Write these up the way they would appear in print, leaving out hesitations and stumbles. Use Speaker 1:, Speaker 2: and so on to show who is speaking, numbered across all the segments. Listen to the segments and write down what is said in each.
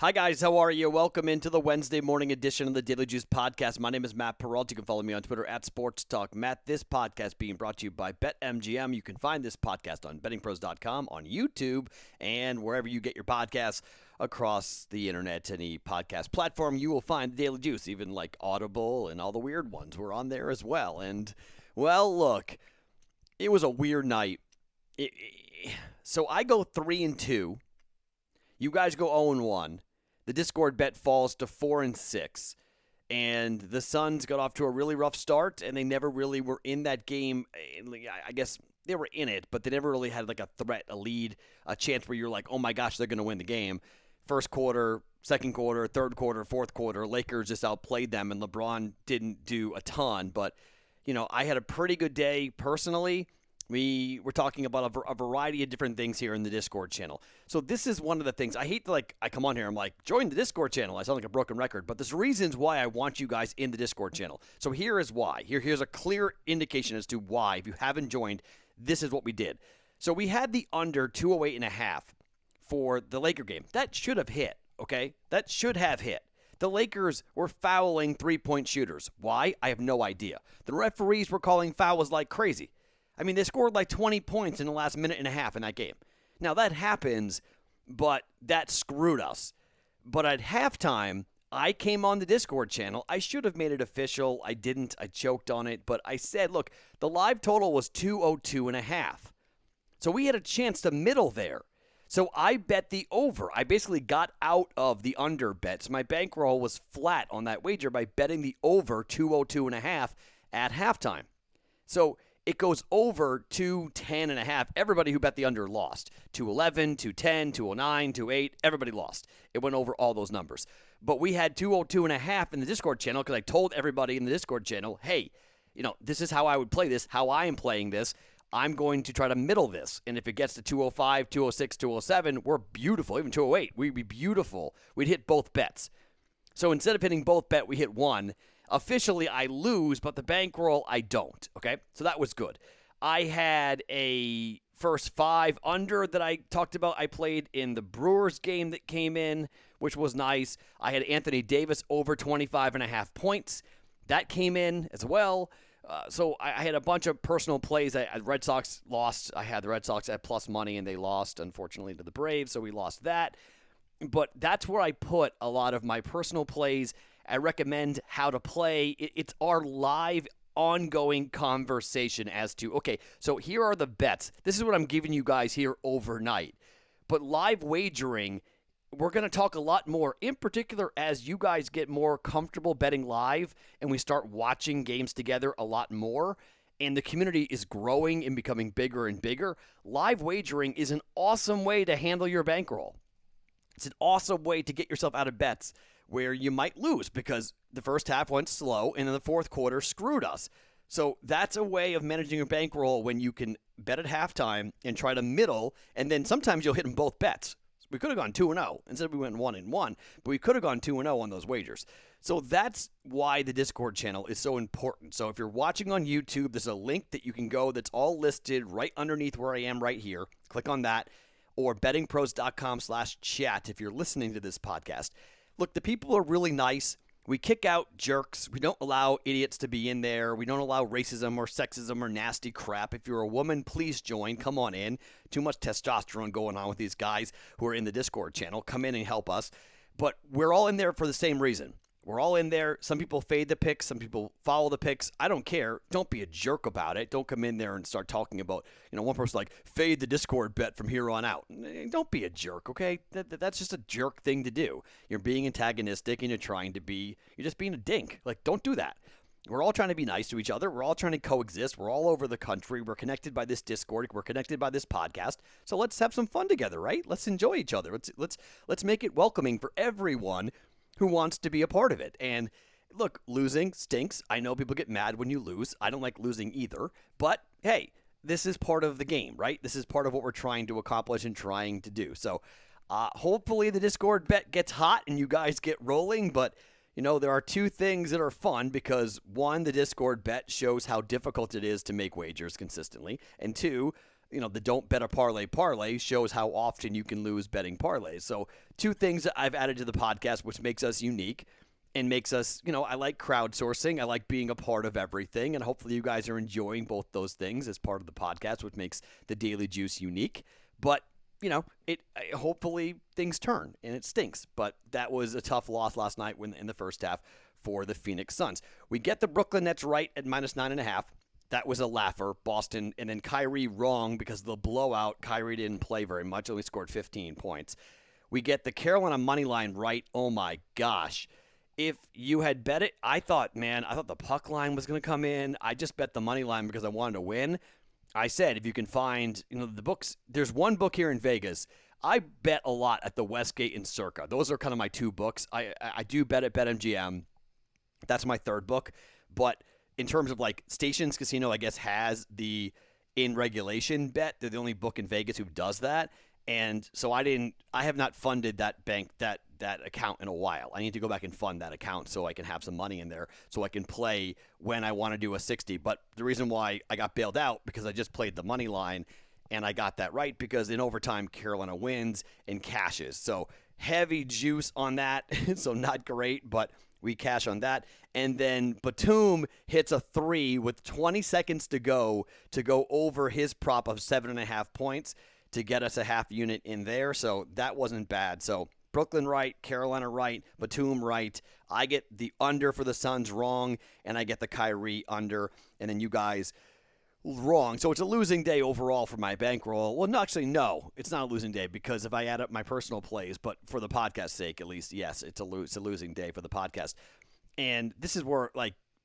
Speaker 1: Hi, guys. How are you? Welcome into the Wednesday morning edition of the Daily Juice podcast. My name is Matt Peralta. You can follow me on Twitter at Sports Talk Matt. This podcast being brought to you by BetMGM. You can find this podcast on BettingPros.com, on YouTube, and wherever you get your podcasts across the internet. Any podcast platform, you will find the Daily Juice, even like Audible and all the weird ones. We're on there as well. And, well, look, it was a weird night. So I go 3-2. You guys go 0-1. The Discord bet falls to 4-6, and the Suns got off to a really rough start, and they never really were in that game. I guess they were in it, but they never really had like a threat, a lead, a chance where you're like, oh my gosh, they're going to win the game. First quarter, second quarter, third quarter, fourth quarter, Lakers just outplayed them, and LeBron didn't do a ton. But, you know, I had a pretty good day personally. We were talking about a variety of different things here in the Discord channel. So this is one of the things. I hate to, I come on here, I'm like, join the Discord channel. I sound like a broken record, but there's reasons why I want you guys in the Discord channel. So here is why. Here's a clear indication as to why. If you haven't joined, this is what we did. So we had the under 208.5 for the Laker game. That should have hit, okay? That should have hit. The Lakers were fouling three-point shooters. Why? I have no idea. The referees were calling fouls like crazy. I mean, they scored like 20 points in the last minute and a half in that game. Now, that happens, but that screwed us. But at halftime, I came on the Discord channel. I should have made it official. I didn't. I choked on it. But I said, look, the live total was 202.5. So we had a chance to middle there. So I bet the over. I basically got out of the under bets. My bankroll was flat on that wager by betting the over 202.5 at halftime. So it goes over 210.5. Everybody who bet the under lost. 211, 210, 209, 208. Everybody lost. It went over all those numbers. But we had 202.5 in the Discord channel because I told everybody in the Discord channel, hey, you know, this is how I would play this, how I am playing this. I'm going to try to middle this. And if it gets to 205, 206, 207, we're beautiful. Even 208, we'd be beautiful. We'd hit both bets. So instead of hitting both bet, we hit one. Officially, I lose, but the bankroll, I don't, okay? So that was good. I had a first 5 under that I talked about. I played in the Brewers game that came in, which was nice. I had Anthony Davis over 25.5 points. That came in as well. So I had a bunch of personal plays. Red Sox lost. I had the Red Sox at plus money, and they lost, unfortunately, to the Braves, so we lost that. But that's where I put a lot of my personal plays. I recommend how to play. It's our live, ongoing conversation as to, okay, so here are the bets. This is what I'm giving you guys here overnight. But live wagering, we're going to talk a lot more, in particular as you guys get more comfortable betting live and we start watching games together a lot more, and the community is growing and becoming bigger and bigger. Live wagering is an awesome way to handle your bankroll. It's an awesome way to get yourself out of bets where you might lose because the first half went slow and then the fourth quarter screwed us. So that's a way of managing your bankroll when you can bet at halftime and try to middle, and then sometimes you'll hit them both bets. We could have gone 2-0 instead we went 1-1, but we could have gone 2-0 on those wagers. So that's why the Discord channel is so important. So if you're watching on YouTube, there's a link that you can go that's all listed right underneath where I am right here. Click on that, or bettingpros.com/chat if you're listening to this podcast. Look, the people are really nice. We kick out jerks. We don't allow idiots to be in there. We don't allow racism or sexism or nasty crap. If you're a woman, please join. Come on in. Too much testosterone going on with these guys who are in the Discord channel. Come in and help us. But we're all in there for the same reason. We're all in there. Some people fade the picks. Some people follow the picks. I don't care. Don't be a jerk about it. Don't come in there and start talking about, one person like, fade the Discord bet from here on out. Don't be a jerk, okay? That's just a jerk thing to do. You're being antagonistic and you're just being a dink. Like, don't do that. We're all trying to be nice to each other. We're all trying to coexist. We're all over the country. We're connected by this Discord. We're connected by this podcast. So let's have some fun together, right? Let's enjoy each other. Let's make it welcoming for everyone who wants to be a part of it. And look, losing stinks. I know people get mad when you lose. I don't like losing either. But hey, this is part of the game, right? This is part of what we're trying to accomplish and trying to do. So hopefully the Discord bet gets hot and you guys get rolling. But, there are two things that are fun because, one, the Discord bet shows how difficult it is to make wagers consistently. And two, the don't bet a parlay shows how often you can lose betting parlays. So two things that I've added to the podcast, which makes us unique and makes us, I like crowdsourcing. I like being a part of everything. And hopefully you guys are enjoying both those things as part of the podcast, which makes the Daily Juice unique. But, hopefully things turn and it stinks. But that was a tough loss last night in the first half for the Phoenix Suns. We get the Brooklyn Nets right at -9.5. That was a laugher. Boston, and then Kyrie wrong because of the blowout. Kyrie didn't play very much, only scored 15 points. We get the Carolina money line right. Oh my gosh. If you had bet it, I thought the puck line was going to come in. I just bet the money line because I wanted to win. I said, if you can find, the books, there's one book here in Vegas. I bet a lot at the Westgate and Circa. Those are kind of my two books. I do bet at BetMGM. That's my third book. But in terms of like Stations Casino, I guess, has the in regulation bet. They're the only book in Vegas who does that. And so I have not funded that bank, that account in a while. I need to go back and fund that account so I can have some money in there so I can play when I want to do a 60. But the reason why I got bailed out because I just played the money line and I got that right because in overtime, Carolina wins and cashes. So heavy juice on that. So not great, but we cash on that. And then Batum hits a 3 with 20 seconds to go over his prop of 7.5 points to get us a half unit in there. So that wasn't bad. So Brooklyn right, Carolina right, Batum right. I get the under for the Suns wrong, and I get the Kyrie under, and then you guys wrong. So it's a losing day overall for my bankroll. Well, no, actually, no, it's not a losing day because if I add up my personal plays, but for the podcast sake, at least, yes, it's a losing day for the podcast. And this is where,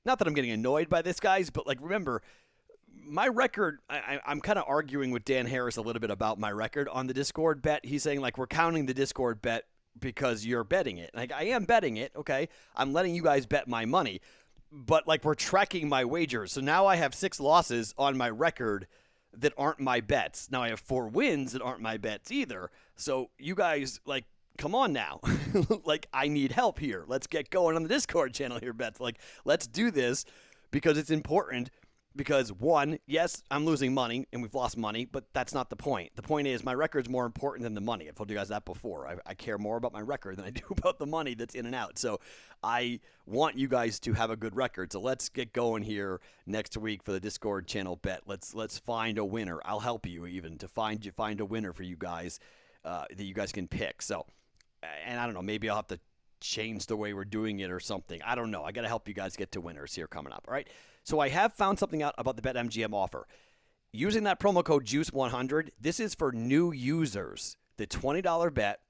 Speaker 1: not that I'm getting annoyed by this, guys, but, remember, my record, I'm kind of arguing with Dan Harris a little bit about my record on the Discord bet. He's saying, we're counting the Discord bet because you're betting it. I am betting it, okay? I'm letting you guys bet my money. But, we're tracking my wagers. So now I have 6 losses on my record that aren't my bets. Now I have 4 wins that aren't my bets either. So you guys, come on now. I need help here. Let's get going on the Discord channel here, bets. Let's do this because it's important. Because, one, yes, I'm losing money, and we've lost money, but that's not the point. The point is my record's more important than the money. I've told you guys that before. I care more about my record than I do about the money that's in and out. So I want you guys to have a good record. So let's get going here next week for the Discord channel bet. Let's find a winner. I'll help you even to find a winner for you guys that you guys can pick. So, and I don't know, maybe I'll have to change the way we're doing it or something. I don't know. I got to help you guys get to winners here coming up. All right. So I have found something out about the BetMGM offer. Using that promo code JUICE100, this is for new users. The $20 bet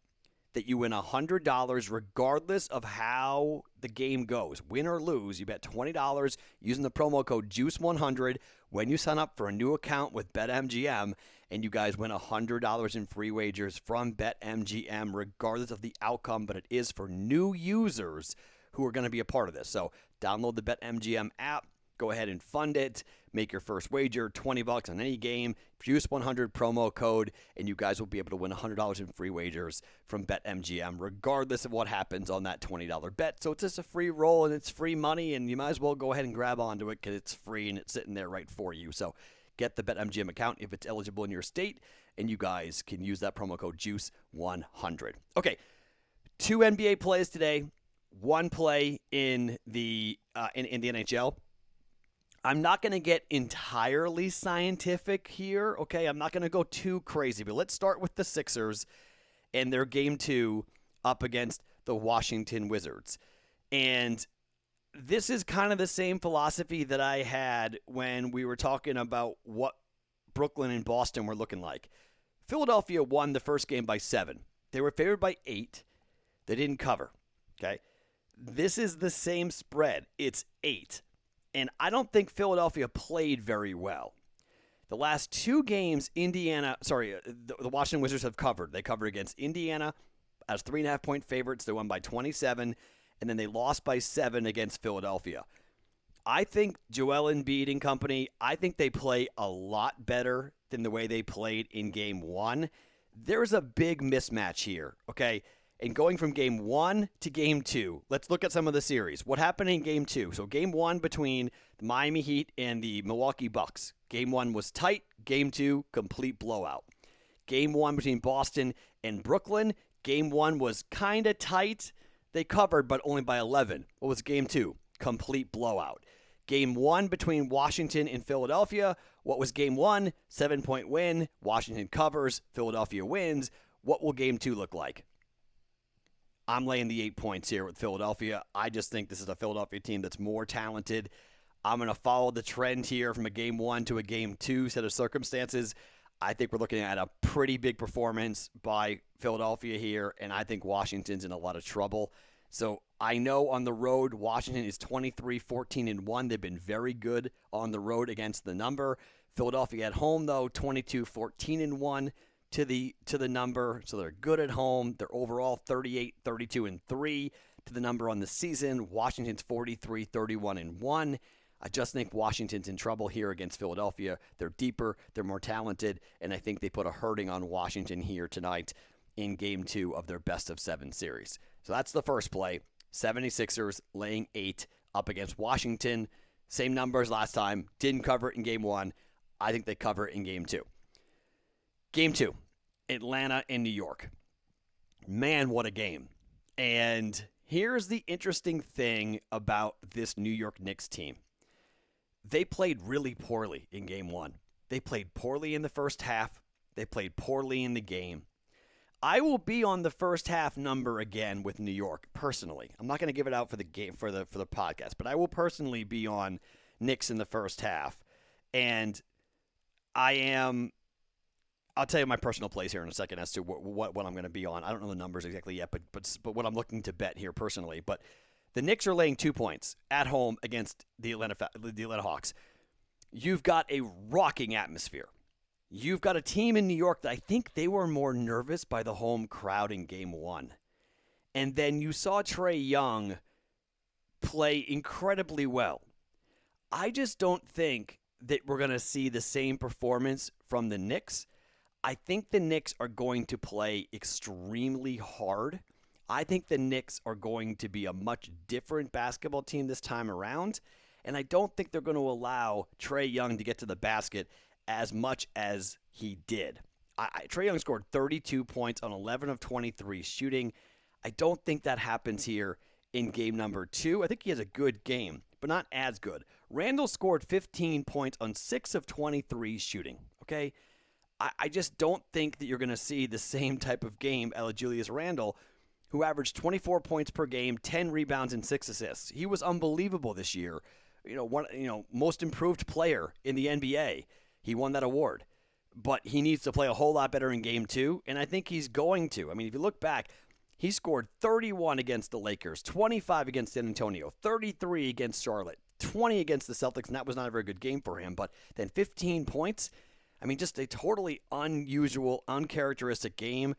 Speaker 1: that you win $100 regardless of how the game goes. Win or lose, you bet $20 using the promo code JUICE100 when you sign up for a new account with BetMGM, and you guys win $100 in free wagers from BetMGM regardless of the outcome, but it is for new users who are going to be a part of this. So download the BetMGM app. Go ahead and fund it. Make your first wager, $20 on any game. JUICE100 promo code, and you guys will be able to win $100 in free wagers from BetMGM, regardless of what happens on that $20 bet. So it's just a free roll, and it's free money, and you might as well go ahead and grab onto it because it's free, and it's sitting there right for you. So get the BetMGM account if it's eligible in your state, and you guys can use that promo code JUICE100. Okay, 2 NBA plays today, 1 play in the NHL. I'm not going to get entirely scientific here, okay? I'm not going to go too crazy, but let's start with the Sixers and their Game 2 up against the Washington Wizards. And this is kind of the same philosophy that I had when we were talking about what Brooklyn and Boston were looking like. Philadelphia won the first game by 7. They were favored by 8. They didn't cover, okay? This is the same spread. It's 8. And I don't think Philadelphia played very well. The last 2 games, the Washington Wizards have covered. They covered against Indiana as 3.5-point favorites. They won by 27, and then they lost by 7 against Philadelphia. I think Joel Embiid and company, I think they play a lot better than the way they played in Game 1. There's a big mismatch here, okay? And going from game 1 to game 2, let's look at some of the series. What happened in game 2? So game 1 between the Miami Heat and the Milwaukee Bucks. Game 1 was tight. Game 2, complete blowout. Game 1 between Boston and Brooklyn. Game 1 was kind of tight. They covered, but only by 11. What was game 2? Complete blowout. Game 1 between Washington and Philadelphia. What was game 1? 7-point win. Washington covers. Philadelphia wins. What will game 2 look like? I'm laying the 8 points here with Philadelphia. I just think this is a Philadelphia team that's more talented. I'm going to follow the trend here from a game 1 to a game 2 set of circumstances. I think we're looking at a pretty big performance by Philadelphia here, and I think Washington's in a lot of trouble. So I know on the road, Washington is 23-14-1. They've been very good on the road against the number. Philadelphia at home, though, 22-14-1 to the number. So they're good at home. They're overall 38-32-3 to the number on the season. Washington's 43-31-1. I just think Washington's in trouble here against Philadelphia. They're deeper, they're more talented, and I think they put a hurting on Washington here tonight in game 2 of their best-of-7 series. So that's the first play. 76ers laying 8 up against Washington. Same numbers last time. Didn't cover it in game 1. I think they cover it in game 2. Game 2, Atlanta and New York. Man, what a game. And here's the interesting thing about this New York Knicks team. They played really poorly in game 1. They played poorly in the first half. They played poorly in the game. I will be on the first half number again with New York personally. I'm not going to give it out for the game for the podcast, but I will personally be on Knicks in the first half. And I'll tell you my personal plays here in a second as to what I'm going to be on. I don't know the numbers exactly yet, but what I'm looking to bet here personally. But the Knicks are laying 2 points at home against the Atlanta Hawks. You've got a rocking atmosphere. You've got a team in New York that I think they were more nervous by the home crowd in game 1. And then you saw Trae Young play incredibly well. I just don't think that we're going to see the same performance from the Knicks. I think the Knicks are going to play extremely hard. I think the Knicks are going to be a much different basketball team this time around, and I don't think they're going to allow Trae Young to get to the basket as much as he did. Trae Young scored 32 points on 11 of 23 shooting. I don't think that happens here in game number 2. I think he has a good game, but not as good. Randall scored 15 points on 6 of 23 shooting, okay? I just don't think that you're going to see the same type of game out of Julius Randle, who averaged 24 points per game, 10 rebounds, and 6 assists. He was unbelievable this year. Most improved player in the NBA. He won that award. But he needs to play a whole lot better in game 2, and I think he's going to. I mean, if you look back, he scored 31 against the Lakers, 25 against San Antonio, 33 against Charlotte, 20 against the Celtics, and that was not a very good game for him. But then 15 points. I mean, just a totally unusual, uncharacteristic game.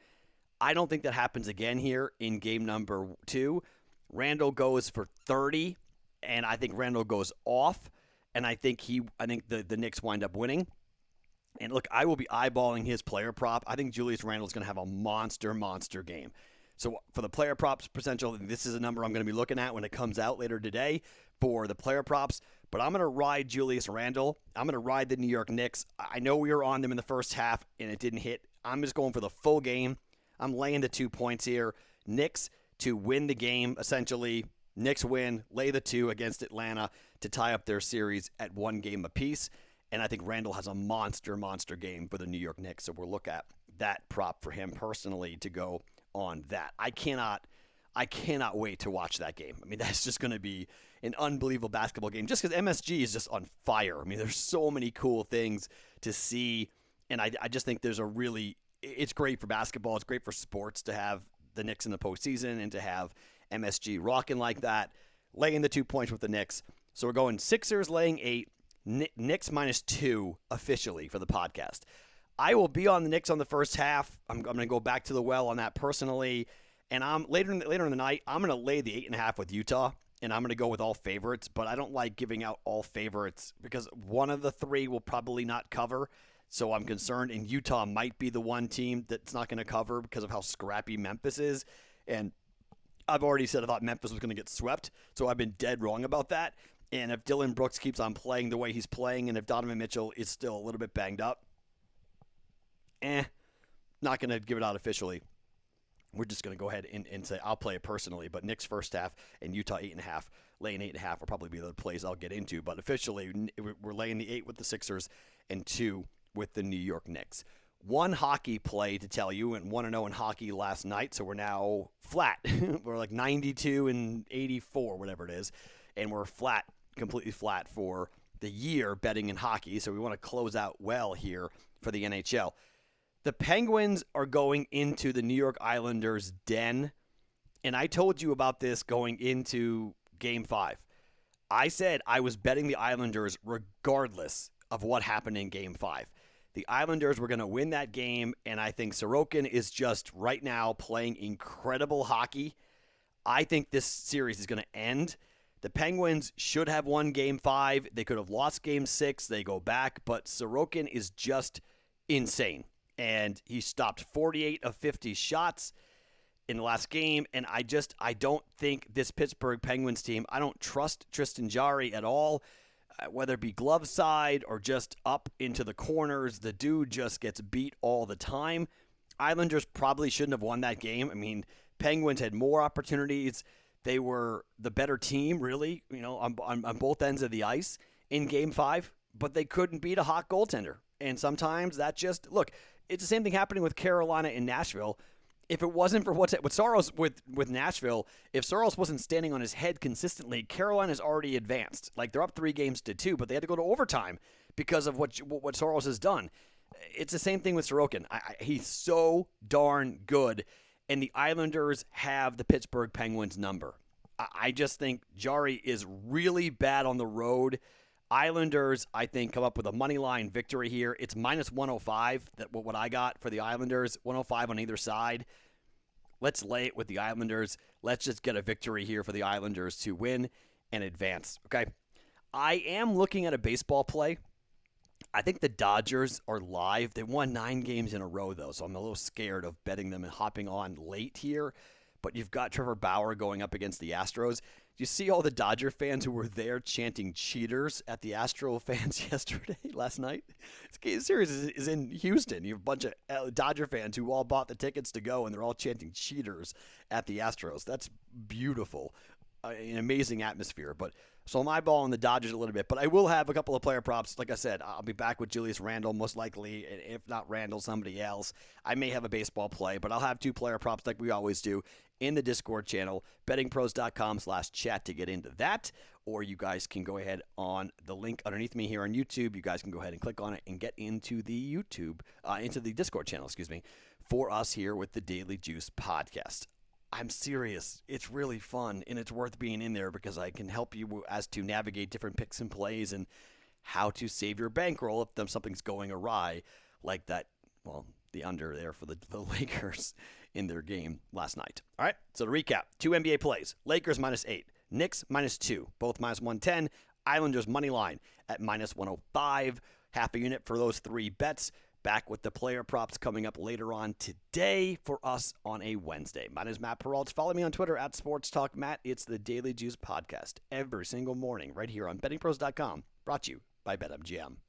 Speaker 1: I don't think that happens again here in game number 2. Randall goes for 30, and I think Randall goes off, and I think the Knicks wind up winning. And look, I will be eyeballing his player prop. I think Julius Randle's going to have a monster game. So for the player props potential, this is a number I'm going to be looking at when it comes out later today for the player props. But I'm going to ride Julius Randle. I'm going to ride the New York Knicks. I know we were on them in the first half, and it didn't hit. I'm just going for the full game. I'm laying the 2 points here. Knicks to win the game, essentially. Knicks win, lay the 2 against Atlanta to tie up their series at 1 game apiece. And I think Randle has a monster game for the New York Knicks. So we'll look at that prop for him personally to go on that. I cannot wait to watch that game. I mean, that's just going to be an unbelievable basketball game just because MSG is just on fire. I mean, there's so many cool things to see. And I just think it's great for basketball. It's great for sports to have the Knicks in the postseason and to have MSG rocking like that, laying the 2 points with the Knicks. So we're going Sixers laying 8, Knicks -2 officially for the podcast. I will be on the Knicks on the first half. I'm going to go back to the well on that personally. And later in the night, I'm going to lay the 8.5 with Utah, and I'm going to go with all favorites. But I don't like giving out all favorites because one of the 3 will probably not cover. So I'm concerned, and Utah might be the one team that's not going to cover because of how scrappy Memphis is. And I've already said I thought Memphis was going to get swept, so I've been dead wrong about that. And if Dylan Brooks keeps on playing the way he's playing, and if Donovan Mitchell is still a little bit banged up, not going to give it out officially. We're just going to go ahead and say I'll play it personally. But Knicks first half and Utah 8.5, laying 8.5 will probably be the plays I'll get into. But officially, we're laying the 8 with the Sixers and 2 with the New York Knicks. One hockey play to tell you, and 1-0 in hockey last night, so we're now flat. We're like 92 and 84, whatever it is, and we're flat, completely flat for the year betting in hockey, so we want to close out well here for the NHL. The Penguins are going into the New York Islanders' den, and I told you about this going into Game 5. I said I was betting the Islanders regardless of what happened in Game 5. The Islanders were going to win that game, and I think Sorokin is just right now playing incredible hockey. I think this series is going to end. The Penguins should have won Game 5. They could have lost Game 6. They go back, but Sorokin is just insane. And he stopped 48 of 50 shots in the last game, and I don't think this Pittsburgh Penguins team, I don't trust Tristan Jarry at all. Whether it be glove side or just up into the corners, the dude just gets beat all the time. Islanders probably shouldn't have won that game. I mean, Penguins had more opportunities. They were the better team, really, on both ends of the ice in Game 5, but they couldn't beat a hot goaltender. And sometimes that just, look, it's the same thing happening with Carolina and Nashville. If it wasn't for what Saros with Nashville, if Saros wasn't standing on his head consistently, Carolina's already advanced. Like, they're up 3-2, but they had to go to overtime because of what Saros has done. It's the same thing with Sorokin. He's so darn good, and the Islanders have the Pittsburgh Penguins number. I just think Jarry is really bad on the road. Islanders, I think, come up with a money line victory here. It's minus 105, what I got for the Islanders, 105 on either side. Let's lay it with the Islanders. Let's just get a victory here for the Islanders to win and advance, okay? I am looking at a baseball play. I think the Dodgers are live. They won 9 games in a row, though, so I'm a little scared of betting them and hopping on late here. But you've got Trevor Bauer going up against the Astros. Do you see all the Dodger fans who were there chanting cheaters at the Astro fans last night? This series is in Houston. You have a bunch of Dodger fans who all bought the tickets to go, and they're all chanting cheaters at the Astros. That's beautiful. An amazing atmosphere. But so I'm eyeballing the Dodgers a little bit. But I will have a couple of player props. Like I said, I'll be back with Julius Randle most likely. And if not Randle, somebody else. I may have a baseball play, but I'll have 2 player props like we always do in the Discord channel, bettingpros.com/chat to get into that. Or you guys can go ahead on the link underneath me here on YouTube. You guys can go ahead and click on it and get into the into the Discord channel, for us here with the Daily Juice podcast. I'm serious. It's really fun, and it's worth being in there because I can help you as to navigate different picks and plays and how to save your bankroll if something's going awry, like that, the under there for the Lakers in their game last night. All right, so to recap, 2 NBA plays. Lakers -8, Knicks -2, both -110. Islanders money line at -105. Half a unit for those 3 bets. Back with the player props coming up later on today for us on a Wednesday. My name is Matt Peralta. Follow me on Twitter at SportsTalkMatt. It's the Daily Juice podcast every single morning right here on bettingpros.com, brought to you by BetMGM.